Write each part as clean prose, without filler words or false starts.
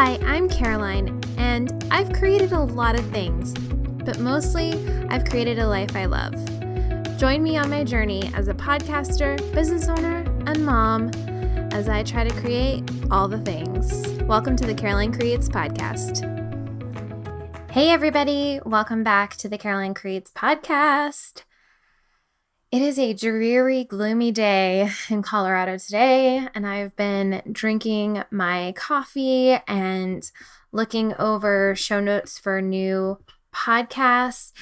Hi, I'm Caroline, and I've created a lot of things, but mostly I've created a life I love. Join me on my journey as a podcaster, business owner, and mom as I try to create all the things. Welcome to the Caroline Creates podcast. Hey everybody, welcome back to the Caroline Creates podcast. It is a dreary, gloomy day in Colorado today, and I've been drinking my coffee and looking over show notes for new podcasts,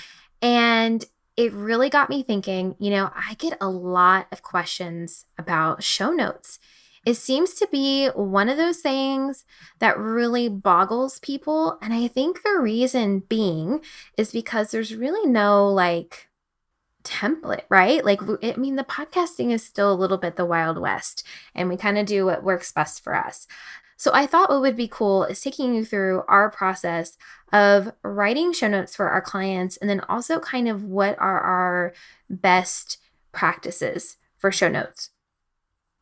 and it really got me thinking, I get a lot of questions about show notes. It seems to be one of those things that really boggles people, and I think the reason being is because there's really no template, right? The podcasting is still a little bit the Wild West, and we kind of do what works best for us. So I thought what would be cool is taking you through our process of writing show notes for our clients, and then also kind of what are our best practices for show notes.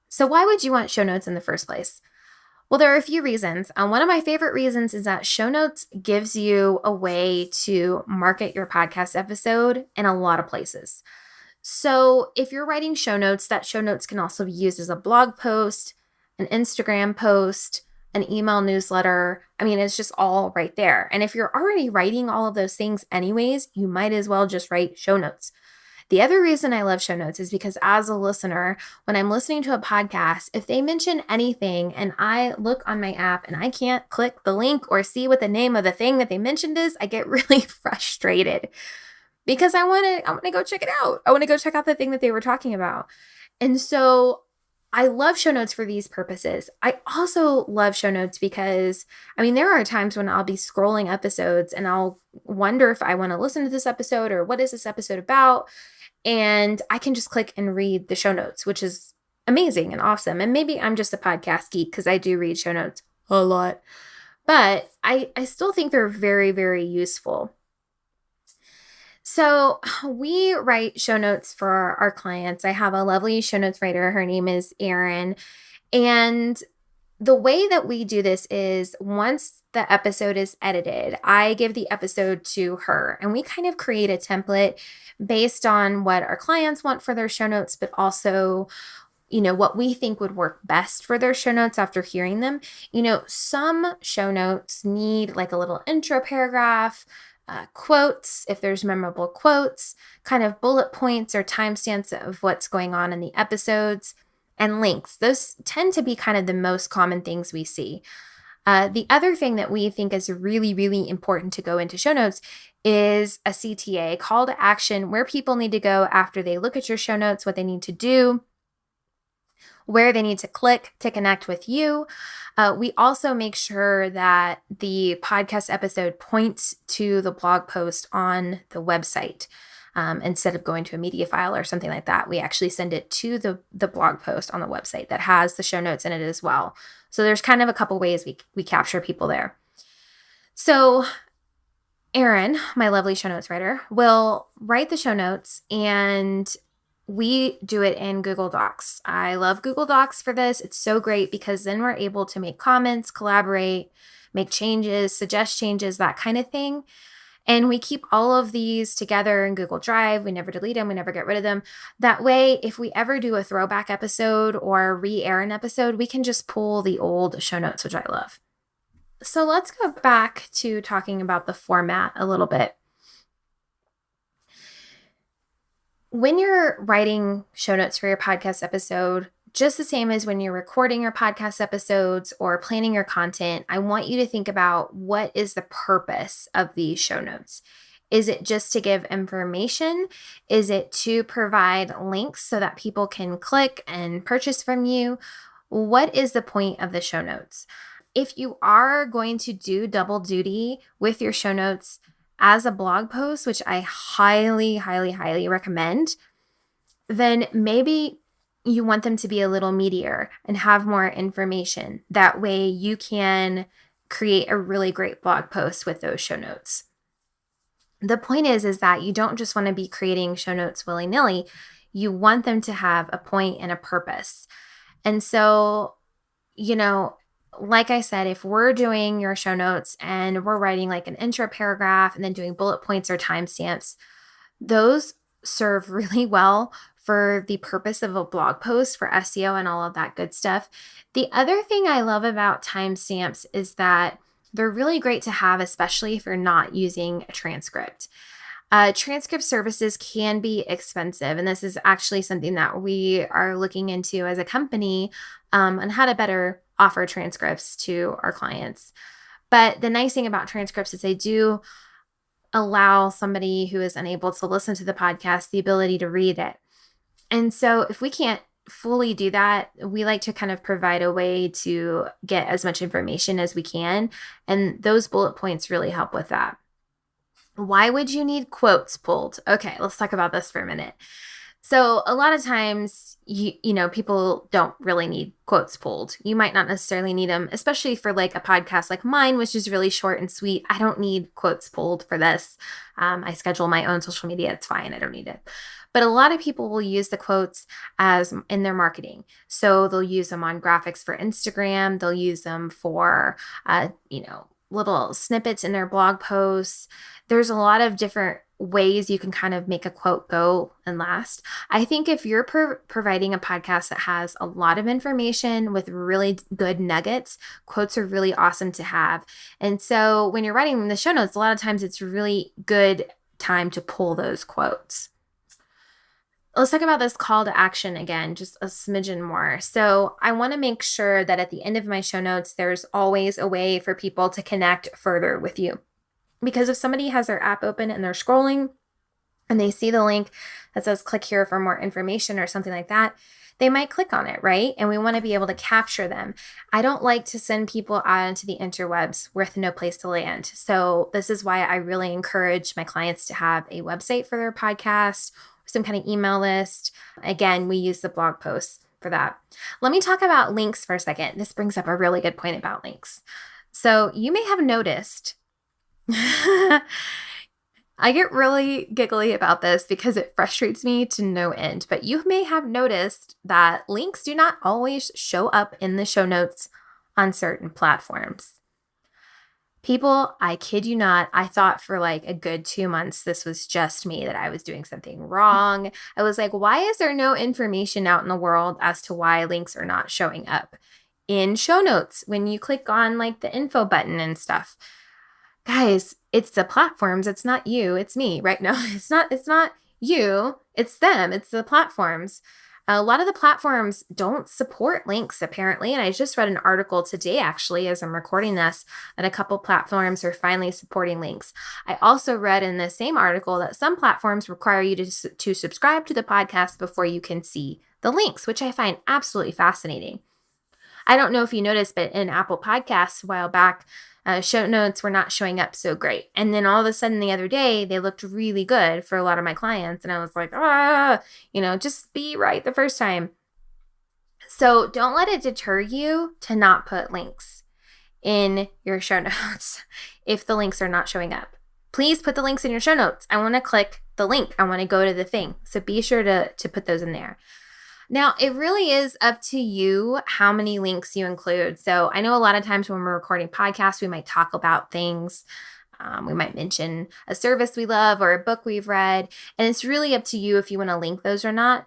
So why would you want show notes in the first place? Well, there are a few reasons. One of my favorite reasons is that show notes gives you a way to market your podcast episode in a lot of places. So if you're writing show notes, that show notes can also be used as a blog post, an Instagram post, an email newsletter. It's just all right there. And if you're already writing all of those things anyways, you might as well just write show notes. The other reason I love show notes is because as a listener, when I'm listening to a podcast, if they mention anything and I look on my app and I can't click the link or see what the name of the thing that they mentioned is, I get really frustrated because I want to go check it out. I want to go check out the thing that they were talking about. And so I love show notes for these purposes. I also love show notes because, there are times when I'll be scrolling episodes and I'll wonder if I want to listen to this episode or what is this episode about? And I can just click and read the show notes, which is amazing and awesome. And maybe I'm just a podcast geek because I do read show notes a lot. But I still think they're very, very useful. So we write show notes for our clients. I have a lovely show notes writer. Her name is Erin. And the way that we do this is once the episode is edited, I give the episode to her and we kind of create a template based on what our clients want for their show notes, but also, what we think would work best for their show notes after hearing them. Some show notes need like a little intro paragraph, quotes, if there's memorable quotes, kind of bullet points or timestamps of what's going on in the episodes, and links. Those tend to be kind of the most common things we see. The other thing that we think is really, really important to go into show notes is a CTA, call to action, where people need to go after they look at your show notes, what they need to do, where they need to click to connect with you. We also make sure that the podcast episode points to the blog post on the website. Instead of going to a media file or something like that, we actually send it to the blog post on the website that has the show notes in it as well. So there's kind of a couple ways we capture people there. So Erin, my lovely show notes writer, will write the show notes and we do it in Google Docs. I love Google Docs for this. It's so great because then we're able to make comments, collaborate, make changes, suggest changes, that kind of thing. And we keep all of these together in Google Drive. We never delete them. We never get rid of them. That way, if we ever do a throwback episode or re-air an episode, we can just pull the old show notes, which I love. So let's go back to talking about the format a little bit. When you're writing show notes for your podcast episode, just the same as when you're recording your podcast episodes or planning your content, I want you to think about what is the purpose of these show notes. Is it just to give information? Is it to provide links so that people can click and purchase from you? What is the point of the show notes? If you are going to do double duty with your show notes as a blog post, which I highly, highly, highly recommend, then maybe you want them to be a little meatier and have more information. That way you can create a really great blog post with those show notes. The point is that you don't just want to be creating show notes willy-nilly. You want them to have a point and a purpose. And so, like I said, if we're doing your show notes and we're writing like an intro paragraph and then doing bullet points or timestamps, those serve really well for the purpose of a blog post for SEO and all of that good stuff. The other thing I love about timestamps is that they're really great to have, especially if you're not using a transcript. Transcript services can be expensive, and this is actually something that we are looking into as a company on how to better offer transcripts to our clients. But the nice thing about transcripts is they do allow somebody who is unable to listen to the podcast the ability to read it. And so if we can't fully do that, we like to kind of provide a way to get as much information as we can. And those bullet points really help with that. Why would you need quotes pulled? Okay, let's talk about this for a minute. So a lot of times, you know, people don't really need quotes pulled. You might not necessarily need them, especially for like a podcast like mine, which is really short and sweet. I don't need quotes pulled for this. I schedule my own social media. It's fine. I don't need it. But a lot of people will use the quotes as in their marketing. So they'll use them on graphics for Instagram. They'll use them for, little snippets in their blog posts. There's a lot of different ways you can kind of make a quote go and last. I think if you're providing a podcast that has a lot of information with really good nuggets, quotes are really awesome to have. And so when you're writing the show notes, a lot of times it's really good time to pull those quotes. Let's talk about this call to action again, just a smidgen more. So I want to make sure that at the end of my show notes, there's always a way for people to connect further with you. Because if somebody has their app open and they're scrolling and they see the link that says click here for more information or something like that, they might click on it, right? And we want to be able to capture them. I don't like to send people out into the interwebs with no place to land. So this is why I really encourage my clients to have a website for their podcast, some kind of email list. Again, we use the blog posts for that. Let me talk about links for a second. This brings up a really good point about links. So you may have noticed, I get really giggly about this because it frustrates me to no end, but you may have noticed that links do not always show up in the show notes on certain platforms. People, I kid you not, I thought for like a good 2 months this was just me, that I was doing something wrong. I was like, why is there no information out in the world as to why links are not showing up in show notes when you click on like the info button and stuff? Guys, it's the platforms. It's not you. It's me right now. It's not you. It's them. It's the platforms. A lot of the platforms don't support links, apparently. And I just read an article today, actually, as I'm recording this, that a couple platforms are finally supporting links. I also read in the same article that some platforms require you to subscribe to the podcast before you can see the links, which I find absolutely fascinating. I don't know if you noticed, but in Apple Podcasts a while back, show notes were not showing up so great. And then all of a sudden the other day, they looked really good for a lot of my clients. And I was like, just be right the first time. So don't let it deter you to not put links in your show notes if the links are not showing up. Please put the links in your show notes. I want to click the link. I want to go to the thing. So be sure to put those in there. Now, it really is up to you how many links you include. So I know a lot of times when we're recording podcasts, we might talk about things. We might mention a service we love or a book we've read. And it's really up to you if you want to link those or not.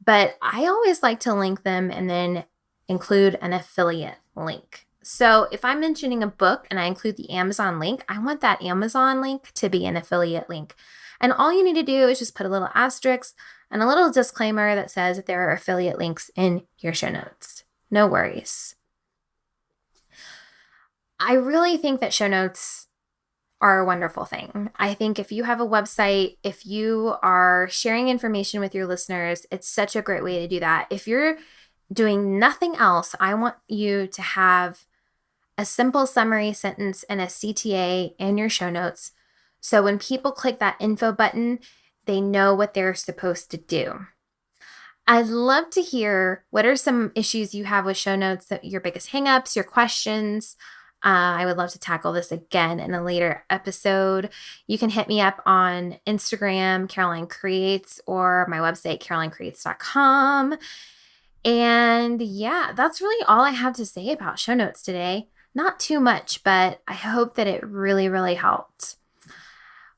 But I always like to link them and then include an affiliate link. So if I'm mentioning a book and I include the Amazon link, I want that Amazon link to be an affiliate link. And all you need to do is just put a little asterisk and a little disclaimer that says that there are affiliate links in your show notes. No worries. I really think that show notes are a wonderful thing. I think if you have a website, if you are sharing information with your listeners, it's such a great way to do that. If you're doing nothing else, I want you to have a simple summary sentence and a CTA in your show notes. So when people click that info button, they know what they're supposed to do. I'd love to hear what are some issues you have with show notes, your biggest hangups, your questions. I would love to tackle this again in a later episode. You can hit me up on Instagram, Caroline Creates, or my website, carolinecreates.com. And yeah, that's really all I have to say about show notes today. Not too much, but I hope that it really, really helped.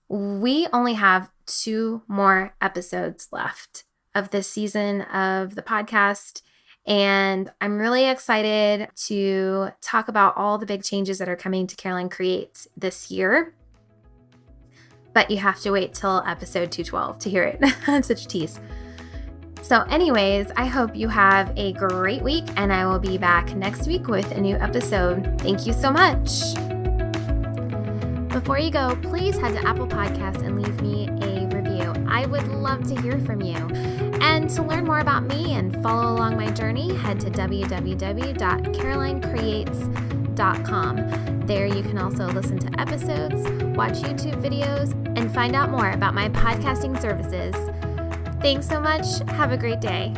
We only have 2 more episodes left of this season of the podcast, and I'm really excited to talk about all the big changes that are coming to Caroline Creates this year. But you have to wait till episode 212 to hear it. I'm such a tease. So anyways, I hope you have a great week, and I will be back next week with a new episode. Thank you so much. Before you go, please head to Apple Podcasts and leave me a review. I would love to hear from you. And to learn more about me and follow along my journey, head to www.carolinecreates.com. There you can also listen to episodes, watch YouTube videos, and find out more about my podcasting services. Thanks so much. Have a great day.